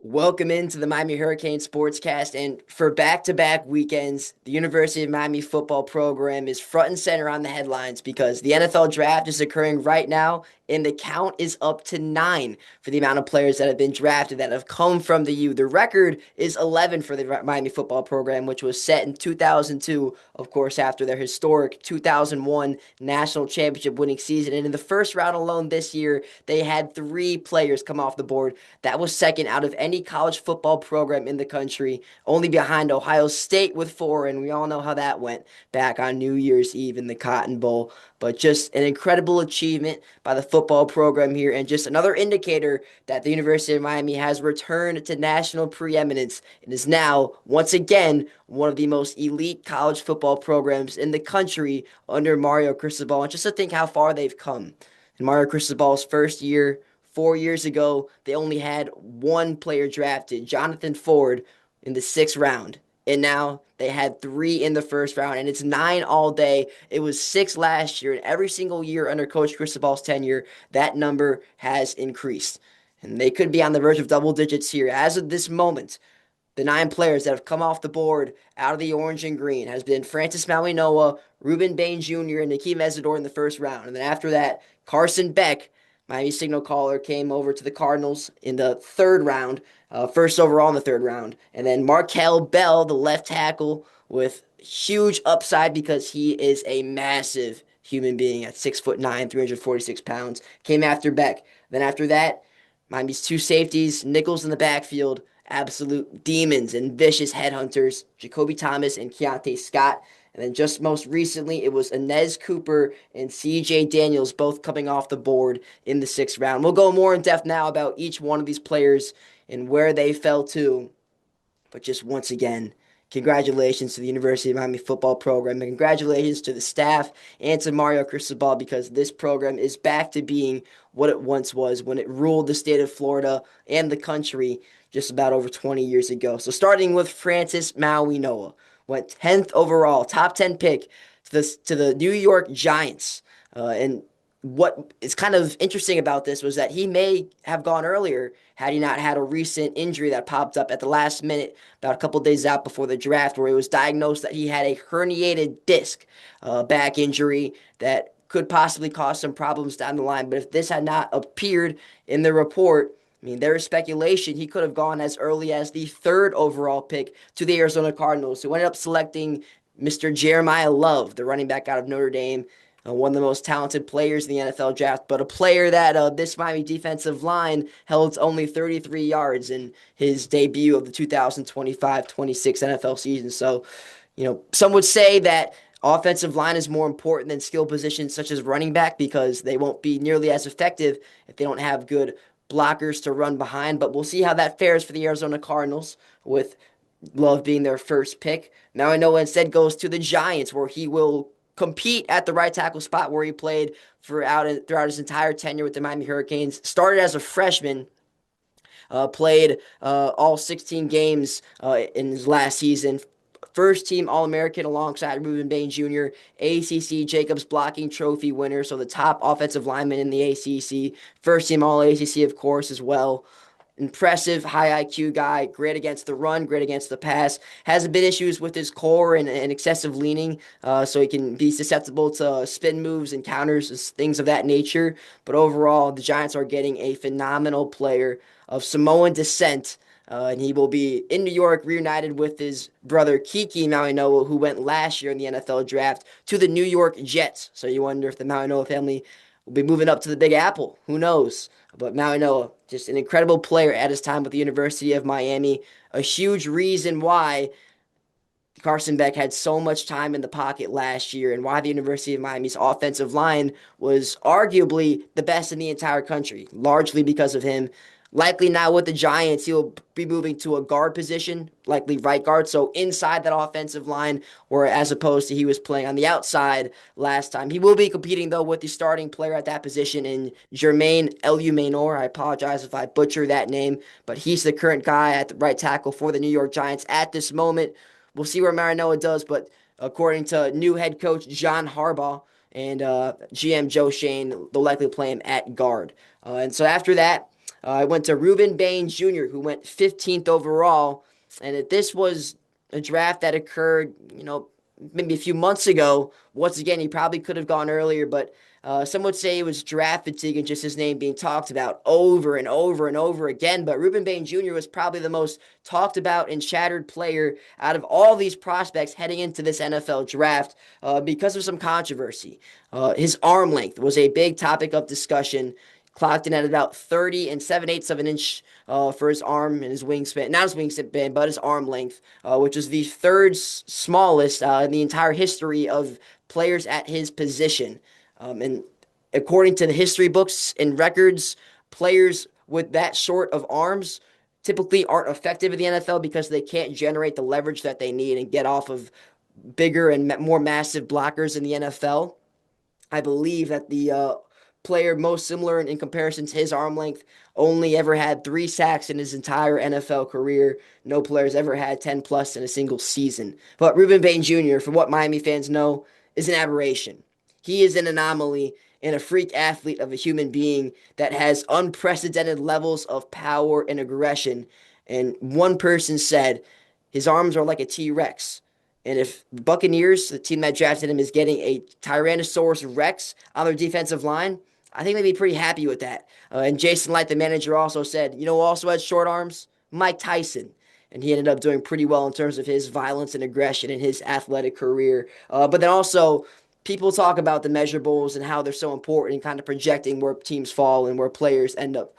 Welcome into the Miami Hurricane Sportscast. And for back-to-back weekends, the University of Miami football program is front and center on the headlines because the NFL draft is occurring right now, and the count is up to 9 for the amount of players that have been drafted that have come from the U. The record is 11 for the Miami football program, which was set in 2002, of course, after their historic 2001 national championship winning season. And in the first round alone this year, they had 3 players come off the board. That was second out of any college football program in the country, only behind Ohio State with 4, and we all know how that went back on New Year's Eve in the Cotton Bowl. But just an incredible achievement by the football program here, and just another indicator that the University of Miami has returned to national preeminence and is now, once again, one of the most elite college football programs in the country under Mario Cristobal. And just to think how far they've come. In Mario Cristobal's first year, 4 years ago, they only had one player drafted, Jonathan Ford, in the 6th round. And now they had 3 in the first round, and it's 9 all day. It was 6 last year, and every single year under Coach Cristobal's tenure, that number has increased. And they could be on the verge of double digits here. As of this moment, the 9 players that have come off the board out of the orange and green has been Francis Mauigoa, Ruben Bain Jr., and Nakeem Mesidor in the first round. And then after that, Carson Beck, Miami signal caller, came over to the Cardinals in the 3rd round, first overall in the 3rd round. And then Markel Bell, the left tackle, with huge upside because he is a massive human being at 6'9", 346 pounds, came after Beck. Then after that, Miami's 2 safeties, Nichols in the backfield, absolute demons and vicious headhunters, Jacoby Thomas and Keontae Scott. And then just most recently, it was Inez Cooper and C.J. Daniels both coming off the board in the 6th round. We'll go more in depth now about each one of these players and where they fell to. But just once again, congratulations to the University of Miami football program, and congratulations to the staff and to Mario Cristobal, because this program is back to being what it once was when it ruled the state of Florida and the country just about over 20 years ago. So starting with Francis Mauigoa, went 10th overall, top 10 pick to the New York Giants. And what is kind of interesting about this was that he may have gone earlier had he not had a recent injury that popped up at the last minute, about a couple days out before the draft, where it was diagnosed that he had a herniated disc, back injury that could possibly cause some problems down the line. But if this had not appeared in the report, I mean, there is speculation he could have gone as early as the 3rd overall pick to the Arizona Cardinals, who ended up selecting Mr. Jeremiah Love, the running back out of Notre Dame, one of the most talented players in the NFL draft, but a player that this Miami defensive line held only 33 yards in his debut of the 2025-26 NFL season. So, some would say that offensive line is more important than skill positions such as running back because they won't be nearly as effective if they don't have good blockers to run behind. But we'll see how that fares for the Arizona Cardinals with Love being their first pick. Now I know instead goes to the Giants, where he will compete at the right tackle spot where he played throughout his entire tenure with the Miami Hurricanes. Started as a freshman, played all 16 games in his last season. First team All-American alongside Ruben Bain Jr., ACC Jacobs Blocking Trophy winner, so the top offensive lineman in the ACC. First team All-ACC, of course, as well. Impressive, high IQ guy, great against the run, great against the pass. Has a bit issues with his core and excessive leaning, so he can be susceptible to spin moves and counters, things of that nature. But overall, the Giants are getting a phenomenal player of Samoan descent, and he will be in New York, reunited with his brother Kiki Mauigoa, who went last year in the NFL draft to the New York Jets. So you wonder if the Mauigoa family will be moving up to the Big Apple. Who knows? But Mauigoa, just an incredible player at his time with the University of Miami. A huge reason why Carson Beck had so much time in the pocket last year and why the University of Miami's offensive line was arguably the best in the entire country, largely because of him. Likely now with the Giants, he'll be moving to a guard position, likely right guard, so inside that offensive line, where as opposed to he was playing on the outside last time. He will be competing, though, with the starting player at that position in Jermaine Eluemunor. I apologize if I butcher that name, but he's the current guy at the right tackle for the New York Giants at this moment. We'll see where Mauigoa does, but according to new head coach John Harbaugh and GM Joe Schoen, they'll likely play him at guard. And so after that, I went to Reuben Baines Jr., who went 15th overall. And if this was a draft that occurred, maybe a few months ago, once again, he probably could have gone earlier, but some would say it was draft fatigue and just his name being talked about over and over and over again. But Reuben Baines Jr. was probably the most talked about and shattered player out of all these prospects heading into this NFL draft because of some controversy. His arm length was a big topic of discussion. Clocked in at about 30 and 7/8 of an inch for his arm and his wingspan. Not his wingspan, but his arm length, which is the third smallest in the entire history of players at his position. And according to the history books and records, players with that short of arms typically aren't effective in the NFL because they can't generate the leverage that they need and get off of bigger and more massive blockers in the NFL. I believe that the player most similar in comparison to his arm length only ever had 3 sacks in his entire NFL career. No players ever had 10 plus in a single season. But Reuben Baines Jr., from what Miami fans know, is an aberration. He is an anomaly and a freak athlete of a human being that has unprecedented levels of power and aggression. And one person said his arms are like a T Rex. And if Buccaneers, the team that drafted him, is getting a Tyrannosaurus Rex on their defensive line, I think they'd be pretty happy with that. And Jason Light, the manager, also said, who also had short arms? Mike Tyson. And he ended up doing pretty well in terms of his violence and aggression in his athletic career. But then also, people talk about the measurables and how they're so important and kind of projecting where teams fall and where players end up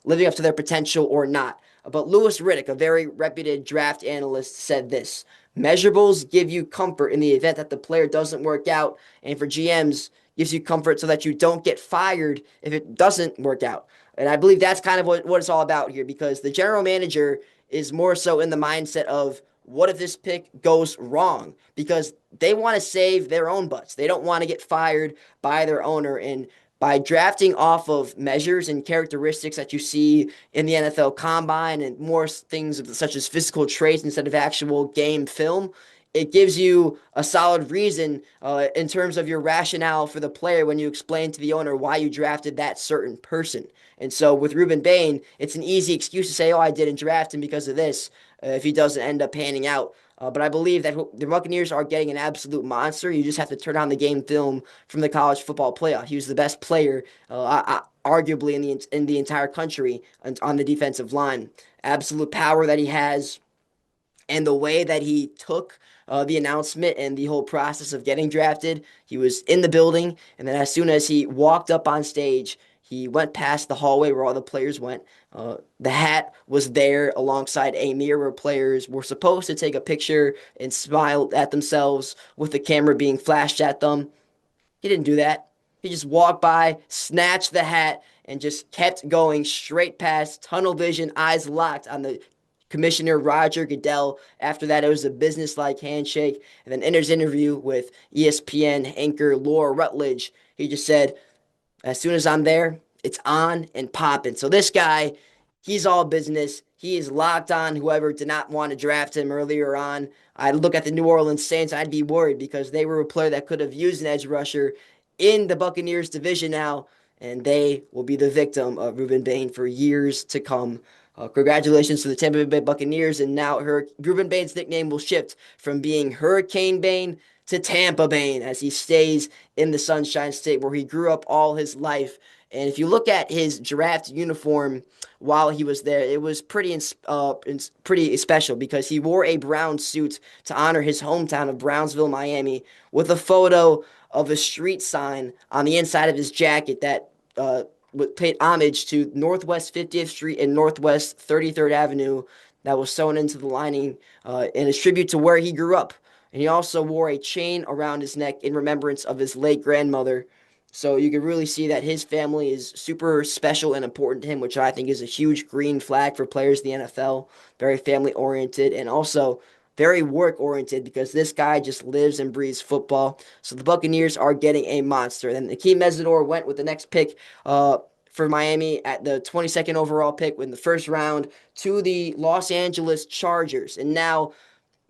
living up to their potential or not. But Louis Riddick, a very reputed draft analyst, said this: measurables give you comfort in the event that the player doesn't work out, and for GMs, gives you comfort so that you don't get fired if it doesn't work out. And I believe that's kind of what it's all about here, because the general manager is more so in the mindset of, what if this pick goes wrong? Because they want to save their own butts. They don't want to get fired by their owner. And by drafting off of measures and characteristics that you see in the NFL Combine and more things such as physical traits instead of actual game film, it gives you a solid reason in terms of your rationale for the player when you explain to the owner why you drafted that certain person. And so with Reuben Bain, it's an easy excuse to say, oh, I didn't draft him because of this, if he doesn't end up panning out. But I believe that the Buccaneers are getting an absolute monster. You just have to turn on the game film from the college football playoff. He was the best player, arguably, in the entire country on the defensive line. Absolute power that he has, and the way that he took the announcement and the whole process of getting drafted. He was in the building, and then as soon as he walked up on stage, he went past the hallway where all the players went. The hat was there alongside a mirror where players were supposed to take a picture and smile at themselves with the camera being flashed at them. He didn't do that. He just walked by, snatched the hat, and just kept going straight past, tunnel vision, eyes locked on the Commissioner Roger Goodell. After that, it was a business-like handshake. And then in his interview with ESPN anchor Laura Rutledge, he just said, as soon as I'm there, it's on and popping. So this guy, he's all business. He is locked on whoever did not want to draft him earlier on. I'd look at the New Orleans Saints, I'd be worried because they were a player that could have used an edge rusher in the Buccaneers division now, and they will be the victim of Reuben Bain for years to come. Congratulations to the Tampa Bay Buccaneers, and now Reuben Bain's nickname will shift from being Hurricane Bain to Tampa Bain as he stays in the Sunshine State where he grew up all his life. And if you look at his draft uniform while he was there, it was pretty special because he wore a brown suit to honor his hometown of Brownsville, Miami, with a photo of a street sign on the inside of his jacket that paid homage to Northwest 50th Street and Northwest 33rd Avenue that was sewn into the lining in a tribute to where he grew up. And he also wore a chain around his neck in remembrance of his late grandmother. So you can really see that his family is super special and important to him, which I think is a huge green flag for players in the NFL. Very family-oriented and also very work-oriented because this guy just lives and breathes football. So the Buccaneers are getting a monster. Then Akeem Mesidor went with the next pick for Miami at the 22nd overall pick in the first round to the Los Angeles Chargers. And now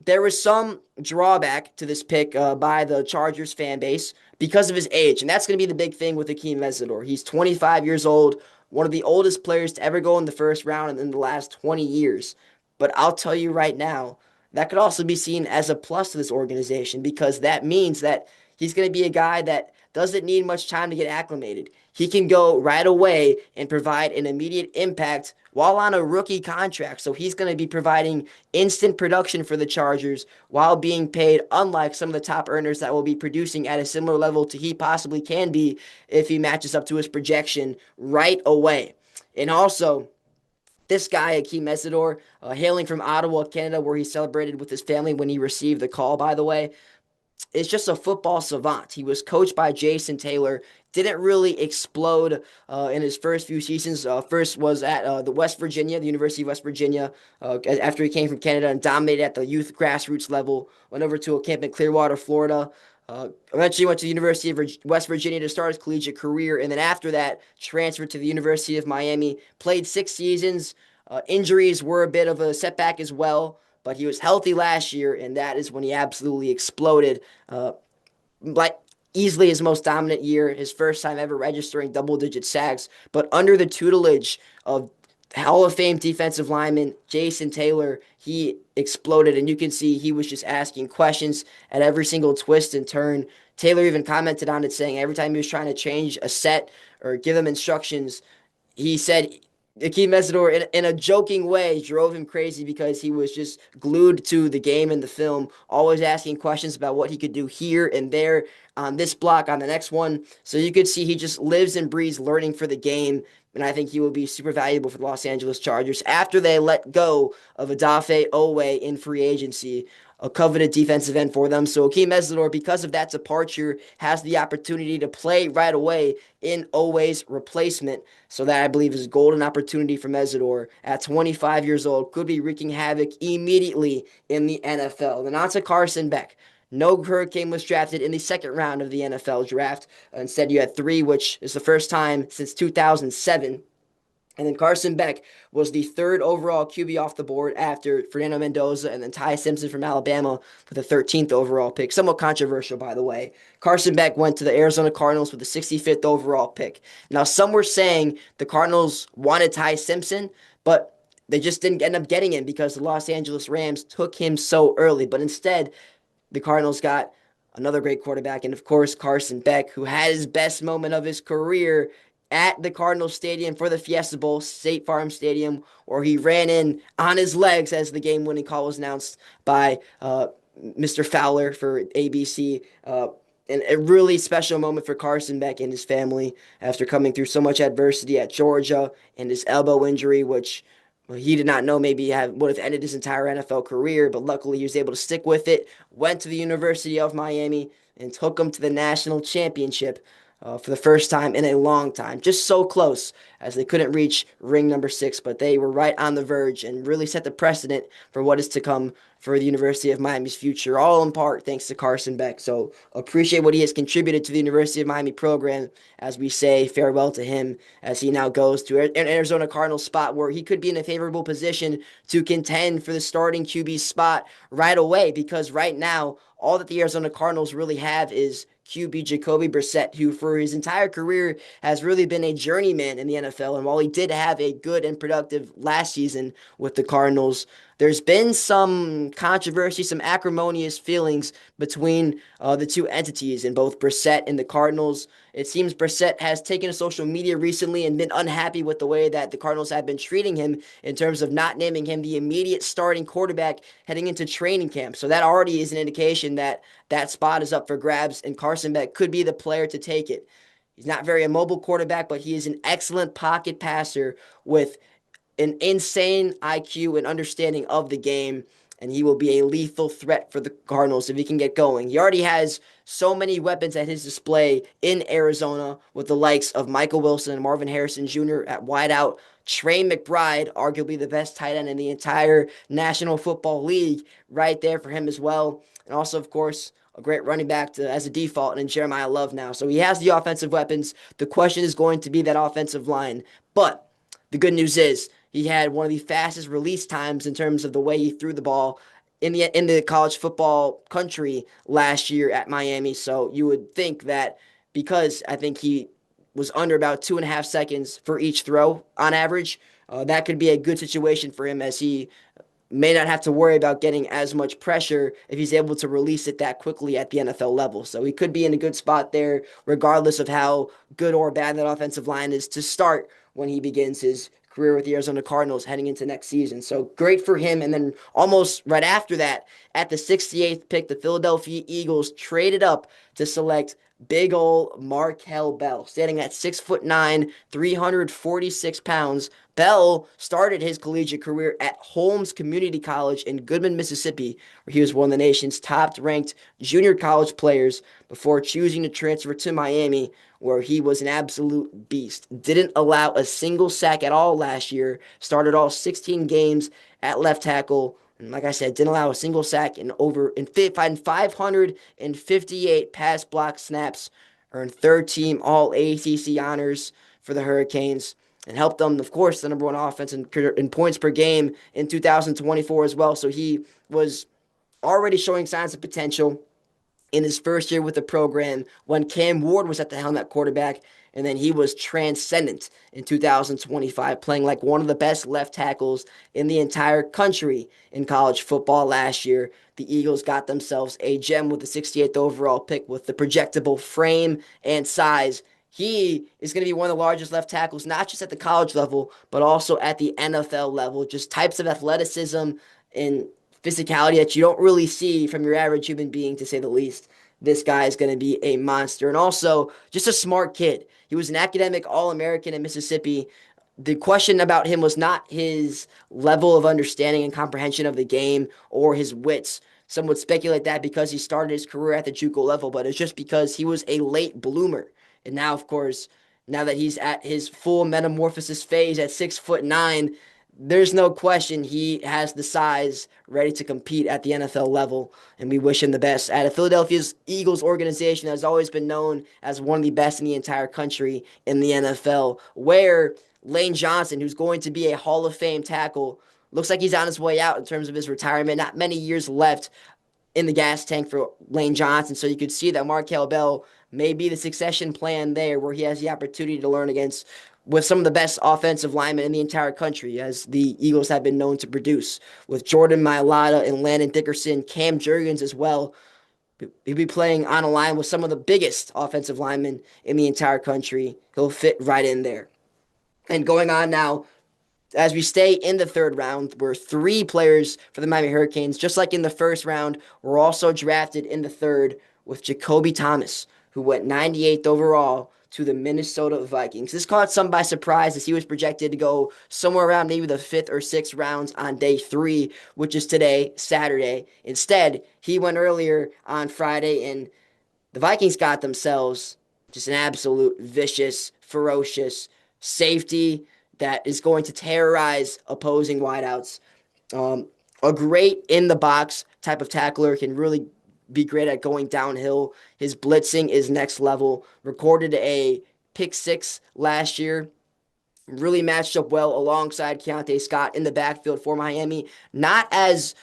there was some drawback to this pick by the Chargers fan base because of his age. And that's going to be the big thing with Akeem Mesidor. He's 25 years old, one of the oldest players to ever go in the first round in the last 20 years. But I'll tell you right now, that could also be seen as a plus to this organization because that means that he's going to be a guy that doesn't need much time to get acclimated. He can go right away and provide an immediate impact while on a rookie contract. So he's going to be providing instant production for the Chargers while being paid, unlike some of the top earners that will be producing at a similar level to he possibly can be if he matches up to his projection right away. And also, this guy, Akeem Mesidor, hailing from Ottawa, Canada, where he celebrated with his family when he received the call, by the way, is just a football savant. He was coached by Jason Taylor. Didn't really explode in his first few seasons. First was at the University of West Virginia, after he came from Canada and dominated at the youth grassroots level. Went over to a camp in Clearwater, Florida. Eventually went to the University of West Virginia to start his collegiate career, and then after that, transferred to the University of Miami. Played 6 seasons. Injuries were a bit of a setback as well, but he was healthy last year, and that is when he absolutely exploded. Like easily his most dominant year, his first time ever registering double-digit sacks, but under the tutelage of Hall of Fame defensive lineman Jason Taylor, he exploded, and you can see he was just asking questions at every single twist and turn. Taylor even commented on it, saying every time he was trying to change a set or give them instructions, he said Akeem Mesidor, in a joking way, drove him crazy because he was just glued to the game and the film, always asking questions about what he could do here and there on this block, on the next one. So you could see he just lives and breathes learning for the game. And I think he will be super valuable for the Los Angeles Chargers after they let go of Odafe Owe in free agency, a coveted defensive end for them. So Akeem Mesidor, because of that departure, has the opportunity to play right away in Owe's replacement. So that I believe is a golden opportunity for Mesidor at 25 years old. Could be wreaking havoc immediately in the NFL. Then on to Carson Beck. No Hurricane was drafted in the second round of the NFL draft. Instead, you had three, which is the first time since 2007. And then Carson Beck was the third overall QB off the board after Fernando Mendoza and then Ty Simpson from Alabama with the 13th overall pick. Somewhat controversial, by the way. Carson Beck went to the Arizona Cardinals with the 65th overall pick. Now, some were saying the Cardinals wanted Ty Simpson, but they just didn't end up getting him because the Los Angeles Rams took him so early. But instead, the Cardinals got another great quarterback, and of course, Carson Beck, who had his best moment of his career at the Cardinals Stadium for the Fiesta Bowl, State Farm Stadium, where he ran in on his legs as the game-winning call was announced by Mr. Fowler for ABC. And a really special moment for Carson Beck and his family after coming through so much adversity at Georgia and his elbow injury, which he did not know maybe would have ended his entire NFL career, but luckily he was able to stick with it, went to the University of Miami, and took him to the national championship for the first time in a long time. Just so close as they couldn't reach ring number 6, but they were right on the verge and really set the precedent for what is to come for the University of Miami's future, all in part thanks to Carson Beck. So appreciate what he has contributed to the University of Miami program as we say farewell to him as he now goes to an Arizona Cardinals spot where he could be in a favorable position to contend for the starting QB spot right away, because right now all that the Arizona Cardinals really have is QB Jacoby Brissett, who for his entire career has really been a journeyman in the NFL. And while he did have a good and productive last season with the Cardinals, there's been some controversy, some acrimonious feelings between the two entities in both Brissett and the Cardinals. It seems Brissett has taken to social media recently and been unhappy with the way that the Cardinals have been treating him in terms of not naming him the immediate starting quarterback heading into training camp. So that already is an indication that that spot is up for grabs, and Carson Beck could be the player to take it. He's not very a mobile quarterback, but he is an excellent pocket passer with an insane IQ and understanding of the game, and he will be a lethal threat for the Cardinals if he can get going. He already has so many weapons at his display in Arizona with the likes of Michael Wilson and Marvin Harrison Jr. at wideout, Trey McBride, arguably the best tight end in the entire National Football League, right there for him as well. And also, of course, a great running back as a default, and in Jeremiah Love now. So he has the offensive weapons. The question is going to be that offensive line. But the good news is he had one of the fastest release times in terms of the way he threw the ball in the college football country last year at Miami. So you would think that because I think he was under about 2.5 seconds for each throw on average. That could be a good situation for him as he may not have to worry about getting as much pressure if he's able to release it that quickly at the NFL level. So he could be in a good spot there, regardless of how good or bad that offensive line is to start when he begins his career with the Arizona Cardinals heading into next season. So great for him. And then almost right after that, at the 68th pick, the Philadelphia Eagles traded up to select big ol' Markel Bell, standing at 6'9", 346 pounds. Bell started his collegiate career at Holmes Community College in Goodman, Mississippi, where he was one of the nation's top-ranked junior college players before choosing to transfer to Miami, where he was an absolute beast. Didn't allow a single sack at all last year, started all 16 games at left tackle, and like I said, didn't allow a single sack in 558 pass block snaps, earned third team All ACC honors for the Hurricanes, and helped them, of course, the number one offense in points per game in 2024 as well. So he was already showing signs of potential in his first year with the program when Cam Ward was at the helm at quarterback. And then he was transcendent in 2025, playing like one of the best left tackles in the entire country in college football last year. The Eagles got themselves a gem with the 68th overall pick with the projectable frame and size. He is going to be one of the largest left tackles, not just at the college level, but also at the NFL level. Just types of athleticism and physicality that you don't really see from your average human being, to say the least. This guy is going to be a monster. And also, just a smart kid. He was an academic All-American in Mississippi. The question about him was not his level of understanding and comprehension of the game or his wits. Some would speculate that because he started his career at the JUCO level, but it's just because he was a late bloomer. And now, of course, now that he's at his full metamorphosis phase at 6'9", there's no question he has the size ready to compete at the NFL level, and we wish him the best. At a Philadelphia's Eagles organization that has always been known as one of the best in the entire country in the NFL, where Lane Johnson, who's going to be a Hall of Fame tackle, looks like he's on his way out in terms of his retirement. Not many years left in the gas tank for Lane Johnson, so you could see that Markel Bell may be the succession plan there, where he has the opportunity to learn with some of the best offensive linemen in the entire country, as the Eagles have been known to produce, with Jordan Mailata and Landon Dickerson, Cam Jurgens as well. He'll be playing on a line with some of the biggest offensive linemen in the entire country. He'll fit right in there. And going on now, as we stay in the third round, where three players for the Miami Hurricanes, just like in the first round, were also drafted in the third, with Jacoby Thomas, who went 98th overall to the Minnesota Vikings. This caught some by surprise, as he was projected to go somewhere around maybe the 5th or 6th rounds on day 3, which is today, Saturday. Instead, he went earlier on Friday, and the Vikings got themselves just an absolute vicious, ferocious safety that is going to terrorize opposing wideouts. A great in-the-box type of tackler, can really be great at going downhill. His blitzing is next level. Recorded a pick 6 last year. Really matched up well alongside Keontae Scott in the backfield for Miami. Not as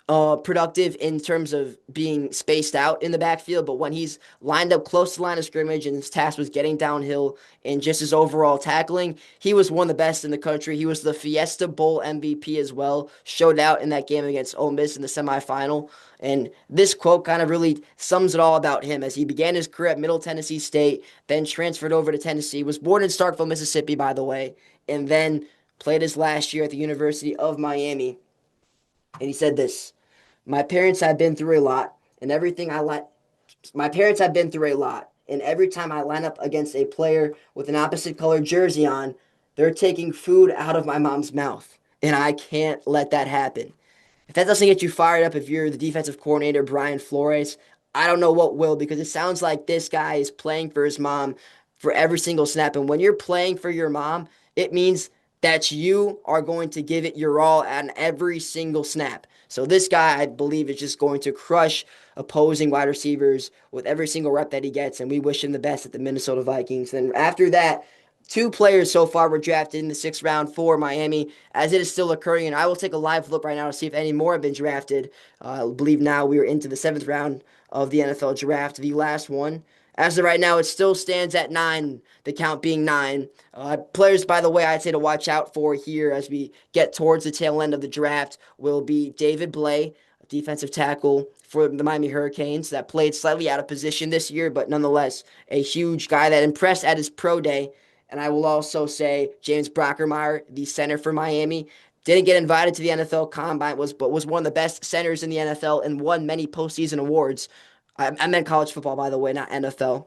productive in terms of being spaced out in the backfield, but when he's lined up close to the line of scrimmage and his task was getting downhill and just his overall tackling, he was one of the best in the country. He was the Fiesta Bowl MVP as well, showed out in that game against Ole Miss in the semifinal. And this quote kind of really sums it all about him, as he began his career at Middle Tennessee State, then transferred over to Tennessee, was born in Starkville, Mississippi, by the way, and then played his last year at the University of Miami. And he said this: My parents have been through a lot, and everything I like. My parents have been through a lot, and every time I line up against a player with an opposite color jersey on, they're taking food out of my mom's mouth, and I can't let that happen. If that doesn't get you fired up, if you're the defensive coordinator, Brian Flores, I don't know what will, because it sounds like this guy is playing for his mom for every single snap. And when you're playing for your mom, it means that you are going to give it your all on every single snap. So this guy, I believe, is just going to crush opposing wide receivers with every single rep that he gets, and we wish him the best at the Minnesota Vikings. And after that, 2 players so far were drafted in the 6th round for Miami, as it is still occurring. And I will take a live look right now to see if any more have been drafted. I believe now we are into the 7th round of the NFL draft. The last one, As of right now, it still stands at nine, the count being nine. Players, by the way, I'd say to watch out for here as we get towards the tail end of the draft will be David Blay, defensive tackle for the Miami Hurricanes that played slightly out of position this year, but nonetheless a huge guy that impressed at his pro day. And I will also say James Brockermeyer, the center for Miami, didn't get invited to the NFL Combine, but was one of the best centers in the NFL and won many postseason awards. I meant college football, by the way, not NFL.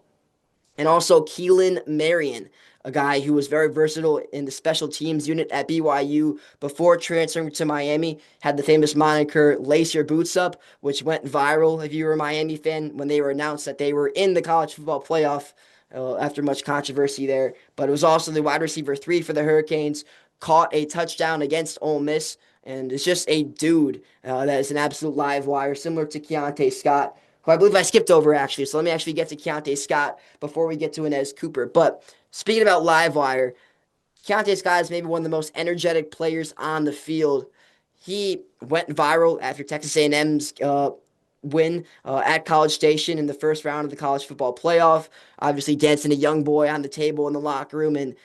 And also Keelan Marion, a guy who was very versatile in the special teams unit at BYU before transferring to Miami, had the famous moniker Lace Your Boots Up, which went viral if you were a Miami fan when they were announced that they were in the college football playoff after much controversy there. But it was also the wide receiver three for the Hurricanes, caught a touchdown against Ole Miss, and it's just a dude that is an absolute live wire, similar to Keontae Scott, who I believe I skipped over actually. So let me actually get to Keontae Scott before we get to Inez Cooper. But speaking about live wire, Keontae Scott is maybe one of the most energetic players on the field. He went viral after Texas A&M's win at College Station in the first round of the college football playoff. Obviously, dancing a young boy on the table in the locker room and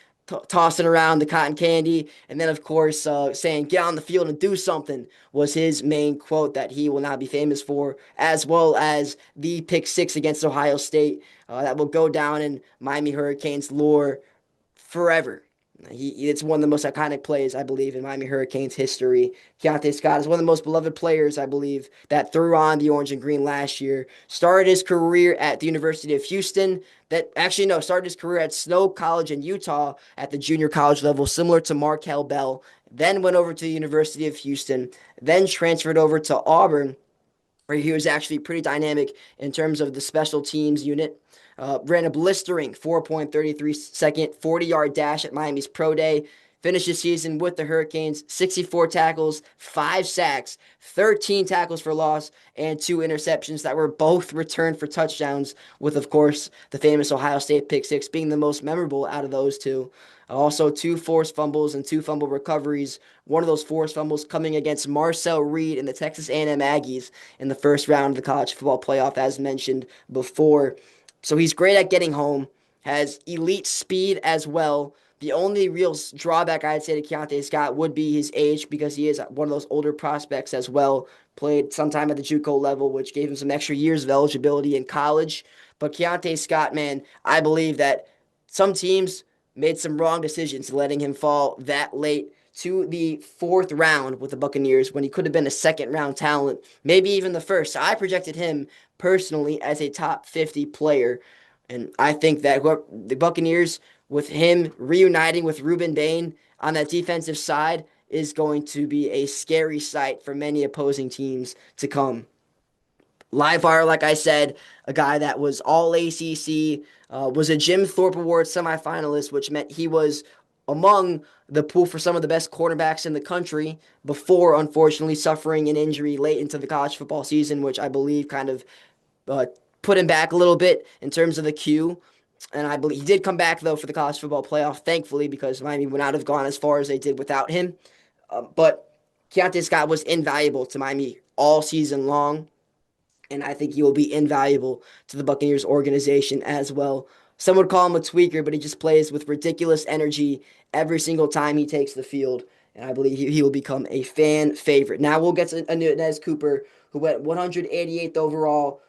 tossing around the cotton candy. And then, of course, saying, get on the field and do something was his main quote that he will now be famous for, as well as the pick six against Ohio State that will go down in Miami Hurricanes lore forever. It's one of the most iconic plays, I believe, in Miami Hurricanes history. Keontae Scott is one of the most beloved players, I believe, that threw on the orange and green last year. Started his career at the University of Houston. Started his career at Snow College in Utah at the junior college level, similar to Markel Bell. Then went over to the University of Houston. Then transferred over to Auburn, where he was actually pretty dynamic in terms of the special teams unit. Ran a blistering 4.33 second 40-yard dash at Miami's Pro Day. Finished the season with the Hurricanes, 64 tackles, 5 sacks, 13 tackles for loss, and 2 interceptions that were both returned for touchdowns, with, of course, the famous Ohio State pick six being the most memorable out of those two. Also, 2 forced fumbles and 2 fumble recoveries. One of those forced fumbles coming against Marcel Reed and the Texas A&M Aggies in the first round of the college football playoff, as mentioned before. So he's great at getting home, has elite speed as well. The only real drawback I'd say to Keontae Scott would be his age, because he is one of those older prospects as well. Played sometime at the JUCO level, which gave him some extra years of eligibility in college. But Keontae Scott, man, I believe that some teams made some wrong decisions letting him fall that late to the fourth round with the Buccaneers when he could have been a second round talent, maybe even the first. I projected him personally as a top 50 player. And I think that the Buccaneers, with him reuniting with Ruben Bain on that defensive side, is going to be a scary sight for many opposing teams to come. Livewire, like I said, a guy that was all ACC, was a Jim Thorpe Award semifinalist, which meant he was among the pool for some of the best quarterbacks in the country before, unfortunately, suffering an injury late into the college football season, which I believe kind of uh, put him back a little bit in terms of the queue. And I believe he did come back, though, for the college football playoff, thankfully, because Miami would not have gone as far as they did without him. But Keontae Scott was invaluable to Miami all season long, and I think he will be invaluable to the Buccaneers organization as well. Some would call him a tweaker, but he just plays with ridiculous energy every single time he takes the field, and I believe he will become a fan favorite. Now we'll get to Inez Cooper, who went 188th overall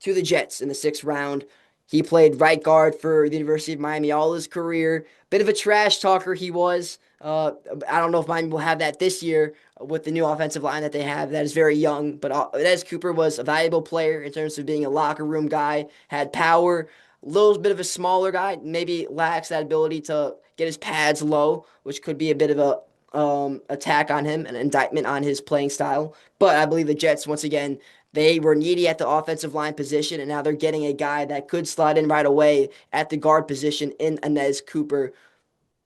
to the Jets in the sixth round. He played right guard for the University of Miami all his career. Bit of a trash talker he was. I don't know if Miami will have that this year with the new offensive line that they have. That is very young, but Inez Cooper was a valuable player in terms of being a locker room guy, had power, a little bit of a smaller guy, maybe lacks that ability to get his pads low, which could be a bit of a attack on him, an indictment on his playing style. But I believe the Jets, once again, they were needy at the offensive line position, and now they're getting a guy that could slide in right away at the guard position in Inez Cooper.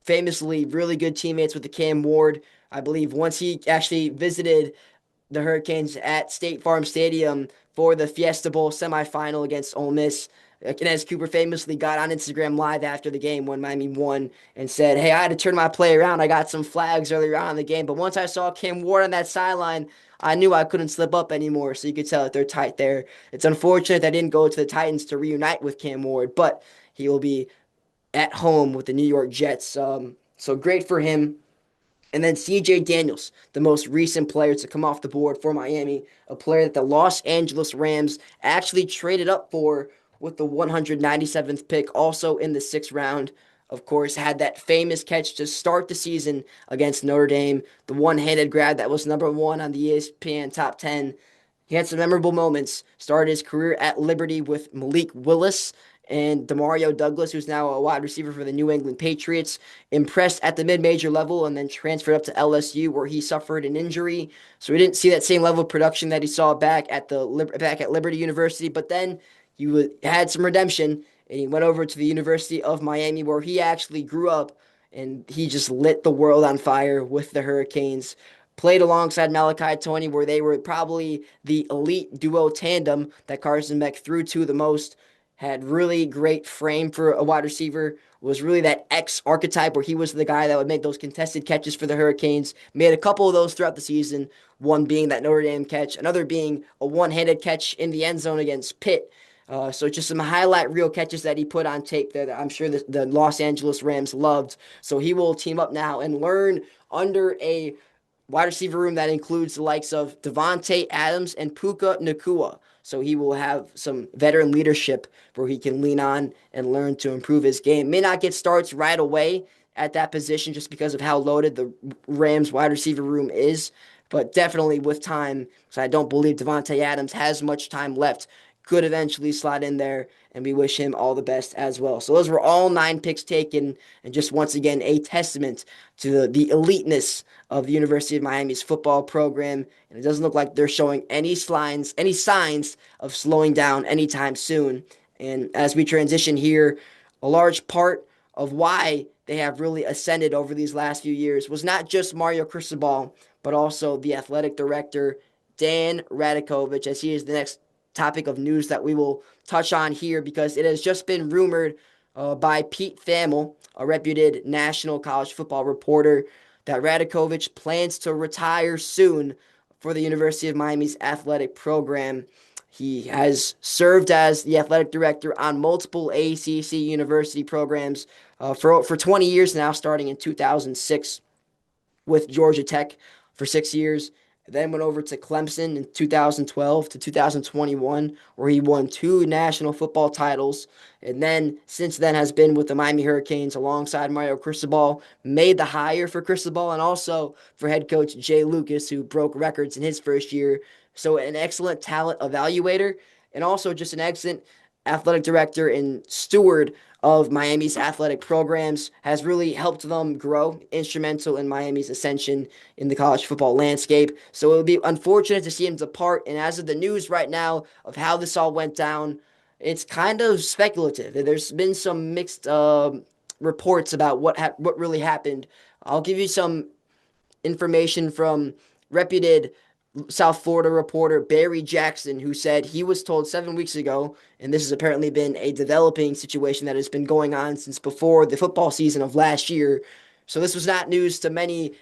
Famously, really good teammates with the Cam Ward. I believe once he actually visited the Hurricanes at State Farm Stadium for the Fiesta Bowl semifinal against Ole Miss. Kenneth Cooper famously got on Instagram Live after the game when Miami won and said, "Hey, I had to turn my play around. I got some flags earlier on in the game, but once I saw Cam Ward on that sideline, I knew I couldn't slip up anymore." So you could tell that they're tight there. It's unfortunate that I didn't go to the Titans to reunite with Cam Ward, but he will be at home with the New York Jets. So great for him. And then C.J. Daniels, the most recent player to come off the board for Miami, a player that the Los Angeles Rams actually traded up for with the 197th pick, also in the sixth round. Of course, had that famous catch to start the season against Notre Dame, the one-handed grab that was number one on the ESPN Top 10. He had some memorable moments. Started his career at Liberty with Malik Willis and Demario Douglas, who's now a wide receiver for the New England Patriots. Impressed at the mid-major level and then transferred up to LSU where he suffered an injury. So we didn't see that same level of production that he saw back at Liberty University. But then he had some redemption and he went over to the University of Miami where he actually grew up and he just lit the world on fire with the Hurricanes. Played alongside Malachi Tony, where they were probably the elite duo tandem that Carson Beck threw to the most. Had really great frame for a wide receiver. Was really that X archetype where he was the guy that would make those contested catches for the Hurricanes. Made a couple of those throughout the season. One being that Notre Dame catch, another being a one-handed catch in the end zone against Pitt. So just some highlight reel catches that he put on tape there that I'm sure the Los Angeles Rams loved. So he will team up now and learn under a wide receiver room that includes the likes of Devontae Adams and Puka Nacua. So he will have some veteran leadership where he can lean on and learn to improve his game. May not get starts right away at that position just because of how loaded the Rams wide receiver room is, but definitely with time, because I don't believe Devontae Adams has much time left, could eventually slide in there, and we wish him all the best as well. So those were all 9 picks taken, and just once again, a testament to the eliteness of the University of Miami's football program, and it doesn't look like they're showing any signs of slowing down anytime soon. And as we transition here, a large part of why they have really ascended over these last few years was not just Mario Cristobal, but also the athletic director, Dan Radakovich, as he is the next topic of news that we will touch on here because it has just been rumored by Pete Thamel, a reputed national college football reporter, that Radakovich plans to retire soon for the University of Miami's athletic program. He has served as the athletic director on multiple ACC university programs for 20 years now, starting in 2006 with Georgia Tech for 6 years. Then went over to Clemson in 2012 to 2021, where he won 2 national football titles. And then, since then, has been with the Miami Hurricanes alongside Mario Cristobal. Made the hire for Cristobal and also for head coach Jay Lucas, who broke records in his first year. So, an excellent talent evaluator and also just an excellent athletic director and steward of Miami's athletic programs, has really helped them grow, instrumental in Miami's ascension in the college football landscape. So it would be unfortunate to see him depart. And as of the news right now of how this all went down, it's kind of speculative. There's been some mixed reports about what really happened. I'll give you some information from reputed South Florida reporter Barry Jackson, who said he was told 7 weeks ago, and this has apparently been a developing situation that has been going on since before the football season of last year. So this was not news to many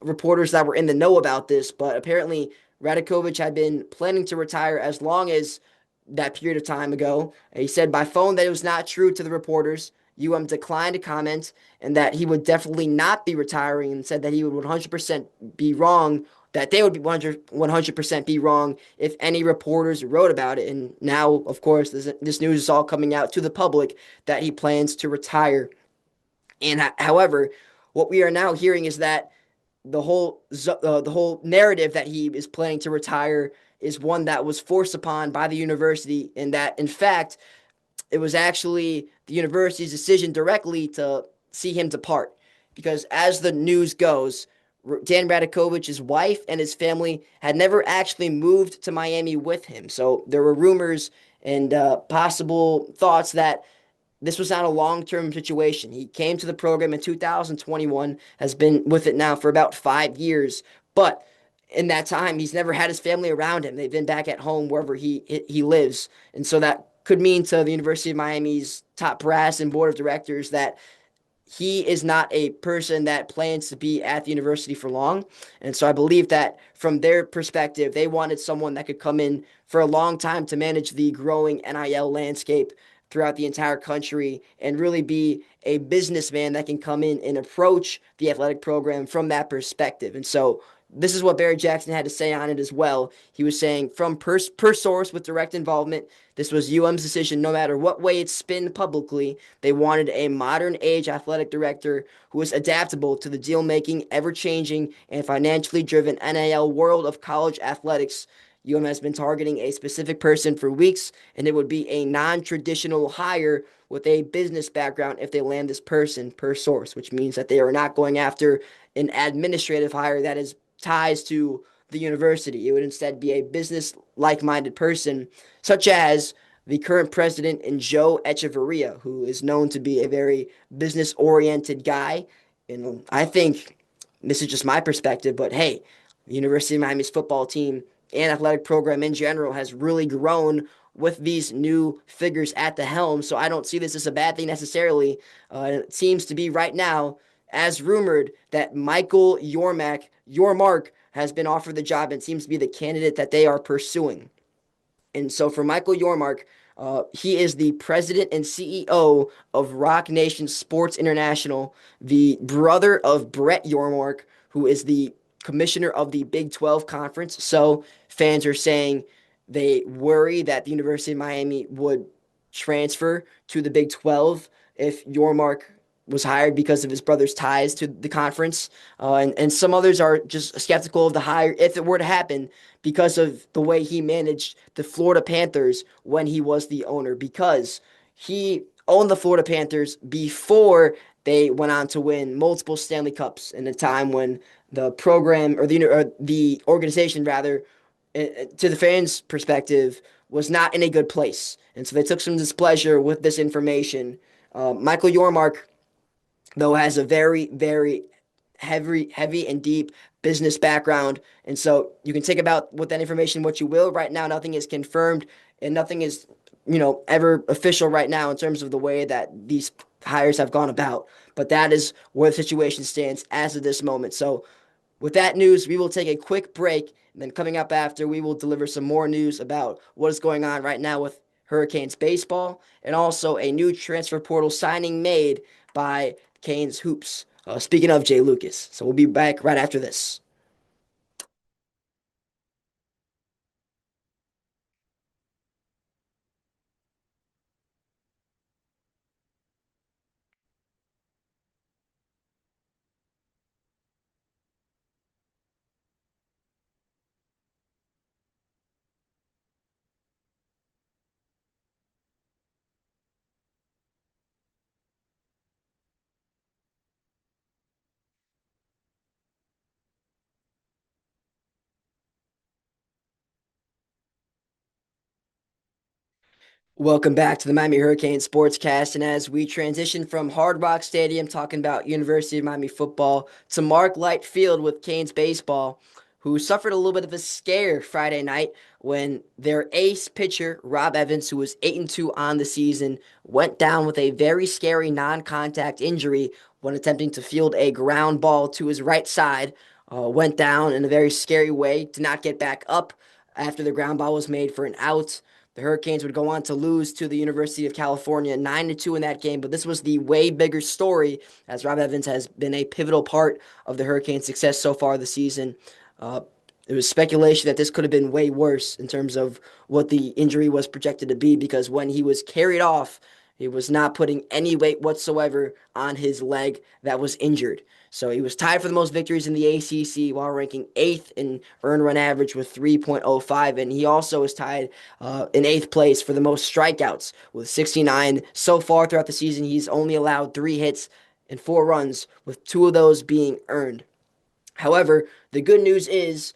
reporters that were in the know about this, but apparently Radakovich had been planning to retire as long as that period of time ago. He said by phone that it was not true to the reporters. Declined to comment and that he would definitely not be retiring, and said that he would 100% be wrong, that they would be 100% be wrong if any reporters wrote about it. And now, of course, this news is all coming out to the public that he plans to retire. And however, what we are now hearing is that the whole narrative that he is planning to retire is one that was forced upon by the university, and that in fact it was actually the university's decision directly to see him depart. Because as the news goes, Dan Radakovich's wife and his family had never actually moved to Miami with him. So there were rumors and possible thoughts that this was not a long-term situation. He came to the program in 2021, has been with it now for about 5 years. But in that time, he's never had his family around him. They've been back at home wherever he lives. And so that could mean to the University of Miami's top brass and board of directors that he is not a person that plans to be at the university for long. And so I believe that from their perspective, they wanted someone that could come in for a long time to manage the growing NIL landscape throughout the entire country and really be a businessman that can come in and approach the athletic program from that perspective. And so this is what Barry Jackson had to say on it as well. He was saying, from per source with direct involvement, this was UM's decision no matter what way it's spun publicly. They wanted a modern age athletic director who was adaptable to the deal making, ever changing, and financially driven NIL world of college athletics. UM has been targeting a specific person for weeks, and it would be a non traditional hire with a business background if they land this person per source, which means that they are not going after an administrative hire that is ties to the university. It would instead be a business like minded person, such as the current president and Joe Echeverria, who is known to be a very business oriented guy. And I think this is just my perspective, but hey, the University of Miami's football team and athletic program in general has really grown with these new figures at the helm. So I don't see this as a bad thing necessarily. It seems to be right now, as rumored, that Michael Yormark has been offered the job and seems to be the candidate that they are pursuing. And so for Michael Yormark, he is the president and CEO of Rock Nation Sports International, the brother of Brett Yormark, who is the commissioner of the Big 12 Conference. So fans are saying they worry that the University of Miami would transfer to the Big 12 if Yormark was hired because of his brother's ties to the conference. And some others are just skeptical of the hire if it were to happen because of the way he managed the Florida Panthers when he was the owner, because he owned the Florida Panthers before they went on to win multiple Stanley Cups in a time when the program or the organization rather, to the fans' perspective, was not in a good place. And so they took some displeasure with this information. Michael Yormark, though, has a very, very heavy and deep business background. And so you can take about with that information what you will. Right now, nothing is confirmed and nothing is, ever official right now in terms of the way that these hires have gone about. But that is where the situation stands as of this moment. So with that news, we will take a quick break. And then coming up after, we will deliver some more news about what is going on right now with Hurricanes baseball and also a new transfer portal signing made by Canes Hoops. Speaking of Jay Lucas. So we'll be back right after this. Welcome back to the Miami Hurricanes Sportscast. And as we transition from Hard Rock Stadium talking about University of Miami football to Mark Light Field with Canes baseball, who suffered a little bit of a scare Friday night when their ace pitcher, Rob Evans, who was 8-2 on the season, went down with a very scary non-contact injury when attempting to field a ground ball to his right side. Went down in a very scary way, did not get back up after the ground ball was made for an out. The Hurricanes would go on to lose to the University of California 9-2 in that game, but this was the way bigger story as Rob Evans has been a pivotal part of the Hurricanes' success so far this season. Uh, there was speculation that this could have been way worse in terms of what the injury was projected to be, because when he was carried off, he was not putting any weight whatsoever on his leg that was injured. So he was tied for the most victories in the ACC while ranking eighth in earned run average with 3.05. And he also is tied in eighth place for the most strikeouts with 69. So far throughout the season, he's only allowed 3 hits and 4 runs, with 2 of those being earned. However, the good news is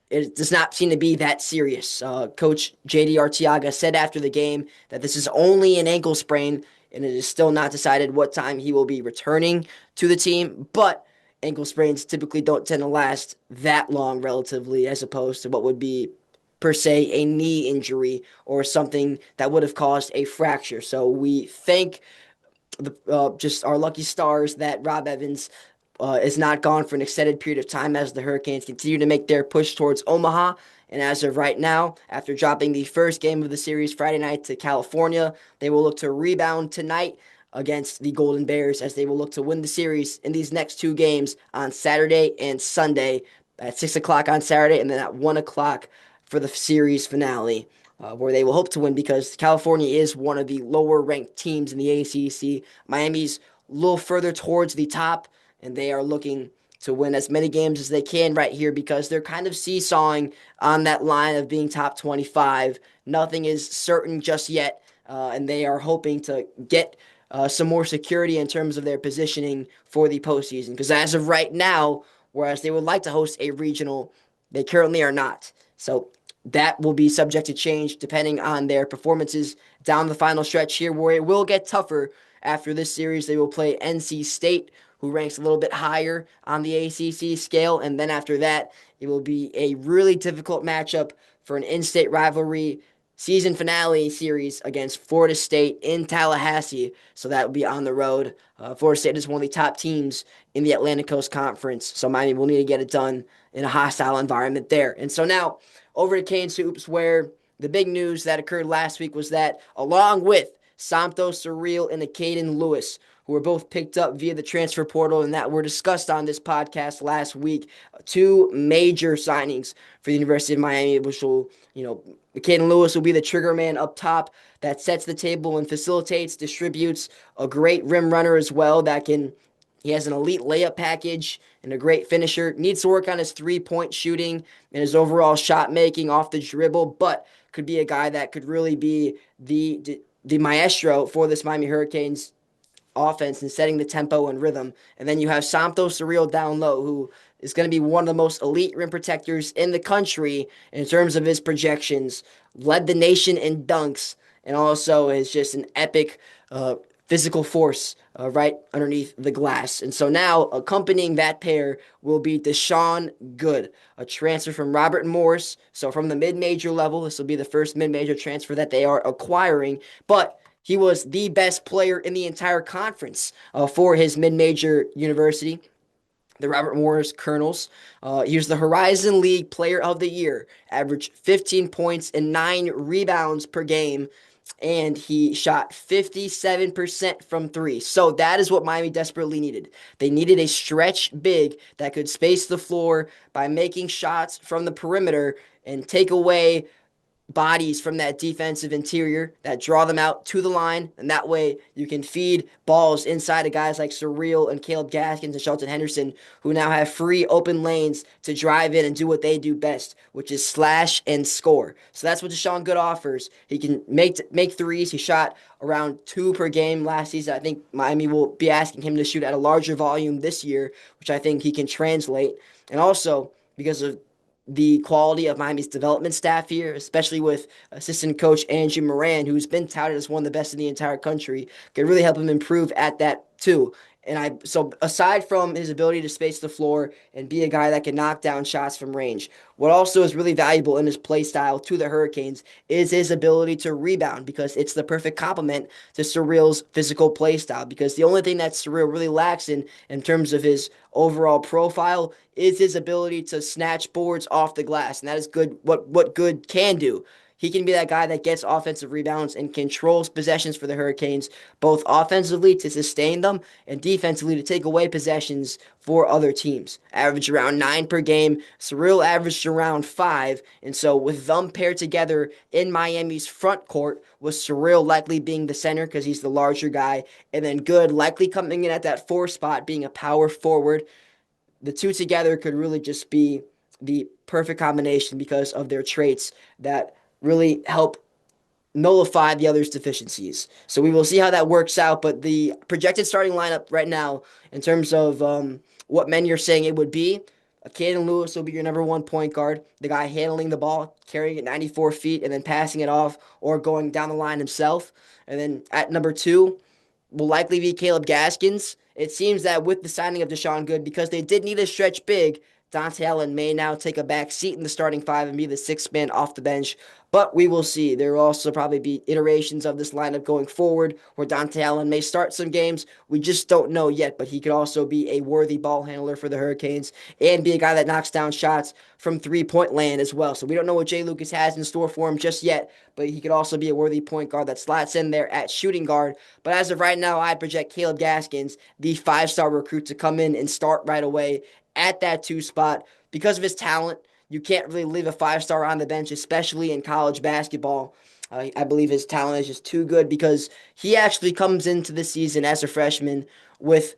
it does not seem to be that serious. Coach J.D. Arteaga said after the game that this is only an ankle sprain, and it is still not decided what time he will be returning to the team. But ankle sprains typically don't tend to last that long, relatively, as opposed to what would be per se a knee injury or something that would have caused a fracture. So we thank just our lucky stars that Rob Evans is not gone for an extended period of time as the Hurricanes continue to make their push towards Omaha. And as of right now, after dropping the first game of the series Friday night to California, they will look to rebound tonight against the Golden Bears as they will look to win the series in these next two games on Saturday and Sunday at 6 o'clock on Saturday and then at 1 o'clock for the series finale. Where they will hope to win because California is one of the lower ranked teams in the ACC. Miami's a little further towards the top, and they are looking to win as many games as they can right here because they're kind of seesawing on that line of being top 25. Nothing is certain just yet, and they are hoping to get some more security in terms of their positioning for the postseason. Because as of right now, whereas they would like to host a regional, they currently are not. So that will be subject to change depending on their performances down the final stretch here, where it will get tougher after this series. They will play NC State, who ranks a little bit higher on the ACC scale, and then after that, it will be a really difficult matchup for an in-state rivalry season finale series against Florida State in Tallahassee. So that will be on the road. Florida State is one of the top teams in the Atlantic Coast Conference, so Miami will need to get it done in a hostile environment there. And so now, over to Canes Hoops, where the big news that occurred last week was that, along with Santos Surreal and Caden Lewis, who were both picked up via the transfer portal and that were discussed on this podcast last week, two major signings for the University of Miami, which will, Caden Lewis will be the trigger man up top that sets the table and facilitates, distributes, a great rim runner as well he has an elite layup package and a great finisher. Needs to work on his three-point shooting and his overall shot making off the dribble, but could be a guy that could really be the maestro for this Miami Hurricanes offense and setting the tempo and rhythm. And then you have Santos Surreal down low, who is going to be one of the most elite rim protectors in the country in terms of his projections, led the nation in dunks, and also is just an epic physical force right underneath the glass. And so now accompanying that pair will be DeSean Goode, a transfer from Robert Morris. So from the mid-major level, this will be the first mid-major transfer that they are acquiring, but he was the best player in the entire conference for his mid-major university, the Robert Morris Colonels. He was the Horizon League Player of the Year, averaged 15 points and 9 rebounds per game, and he shot 57% from three. So that is what Miami desperately needed. They needed a stretch big that could space the floor by making shots from the perimeter and take away bodies from that defensive interior that draw them out to the line, and that way you can feed balls inside of guys like Surreal and Caleb Gaskins and Shelton Henderson, who now have free open lanes to drive in and do what they do best, which is slash and score. So that's what DeSean Goode offers. He can make threes. He shot around 2 per game last season. I think Miami will be asking him to shoot at a larger volume this year, which I think he can translate. And also, because of the quality of Miami's development staff here, especially with assistant coach Andrew Moran, who's been touted as one of the best in the entire country, could really help him improve at that too. So aside from his ability to space the floor and be a guy that can knock down shots from range, what also is really valuable in his play style to the Hurricanes is his ability to rebound, because it's the perfect complement to Surreal's physical play style. Because the only thing that Surreal really lacks in terms of his overall profile is his ability to snatch boards off the glass, and that is good. What Goode can do. He can be that guy that gets offensive rebounds and controls possessions for the Hurricanes, both offensively to sustain them and defensively to take away possessions for other teams. Average around 9 per game. Surreal averaged around 5. And so with them paired together in Miami's front court, with Surreal likely being the center because he's the larger guy, and then Goode likely coming in at that 4 spot being a power forward, the two together could really just be the perfect combination because of their traits that really help nullify the other's deficiencies. So we will see how that works out. But the projected starting lineup right now, in terms of what men you're saying it would be, Caden Lewis will be your number 1 point guard, the guy handling the ball, carrying it 94 feet, and then passing it off or going down the line himself. And then at number 2 will likely be Caleb Gaskins. It seems that with the signing of DeSean Goode, because they did need a stretch big Dante Allen may now take a back seat in the starting five and be the sixth man off the bench, but we will see. There will also probably be iterations of this lineup going forward where Dante Allen may start some games. We just don't know yet, but he could also be a worthy ball handler for the Hurricanes and be a guy that knocks down shots from three-point land as well. So we don't know what Jay Lucas has in store for him just yet, but he could also be a worthy point guard that slots in there at shooting guard. But as of right now, I project Caleb Gaskins, the five-star recruit, to come in and start right away at that two spot because of his talent. You can't really leave a five-star on the bench, especially in college basketball. I believe his talent is just too good because he actually comes into the season as a freshman with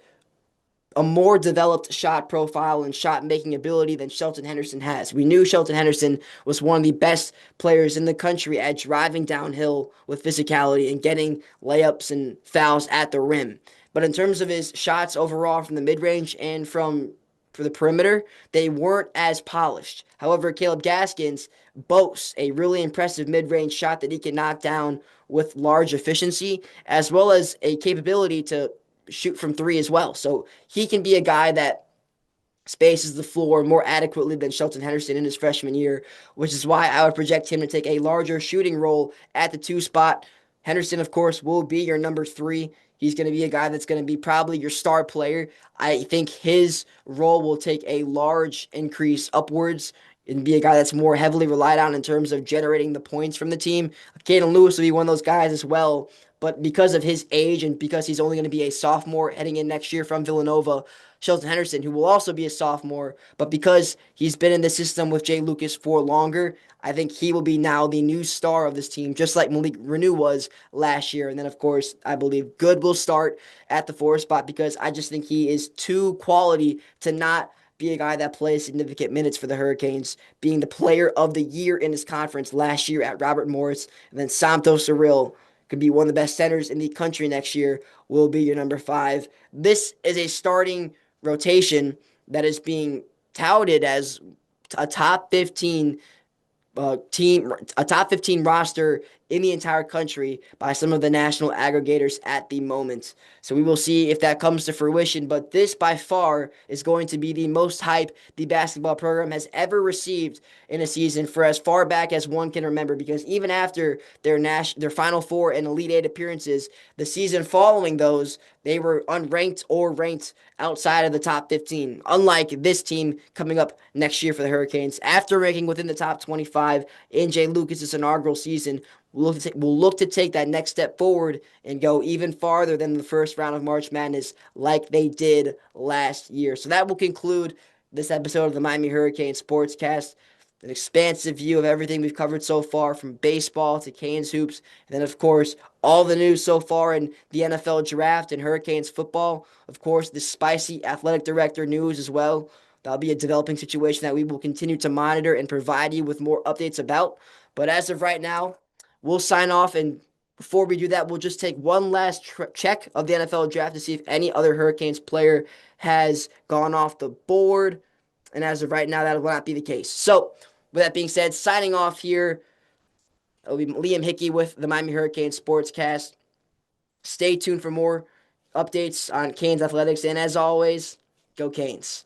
a more developed shot profile and shot making ability than Shelton Henderson has. We knew Shelton Henderson was one of the best players in the country at driving downhill with physicality and getting layups and fouls at the rim. But in terms of his shots overall from the mid range and from for the perimeter, they weren't as polished. However, Caleb Gaskins boasts a really impressive mid-range shot that he can knock down with large efficiency, as well as a capability to shoot from three as well. So he can be a guy that spaces the floor more adequately than Shelton Henderson in his freshman year, which is why I would project him to take a larger shooting role at the two spot. Henderson, of course, will be your number three. He's going to be a guy that's going to be probably your star player. I think his role will take a large increase upwards and be a guy that's more heavily relied on in terms of generating the points from the team. Caden Lewis will be one of those guys as well. But because of his age and because he's only going to be a sophomore heading in next year from Villanova, Shelton Henderson, who will also be a sophomore, but because he's been in the system with Jay Lucas for longer, I think he will be now the new star of this team, just like Malik Renew was last year. And then, of course, I believe Good will start at the four spot because I just think he is too quality to not be a guy that plays significant minutes for the Hurricanes, being the player of the year in his conference last year at Robert Morris. And then Santos Cyril could be one of the best centers in the country next year, will be your number five. This is a starting rotation that is being touted as a top 15 a top 15 roster in the entire country by some of the national aggregators at the moment. So we will see if that comes to fruition, but this by far is going to be the most hype the basketball program has ever received in a season for as far back as one can remember, because even after their Final Four and Elite Eight appearances, the season following those, they were unranked or ranked outside of the top 15, unlike this team coming up next year for the Hurricanes. After ranking within the top 25 in Jay Lucas' inaugural season, we'll look to take that next step forward and go even farther than the first round of March Madness like they did last year. So that will conclude this episode of the Miami Hurricane Sportscast. An expansive view of everything we've covered so far, from baseball to Canes hoops, and then, of course, all the news so far in the NFL draft and Hurricanes football. Of course, the spicy athletic director news as well. That'll be a developing situation that we will continue to monitor and provide you with more updates about. But as of right now, we'll sign off, and before we do that, we'll just take one last check of the NFL draft to see if any other Hurricanes player has gone off the board. And as of right now, that will not be the case. So, with that being said, signing off here, it'll be Liam Hickey with the Miami Hurricanes Sportscast. Stay tuned for more updates on Canes athletics. And as always, go Canes.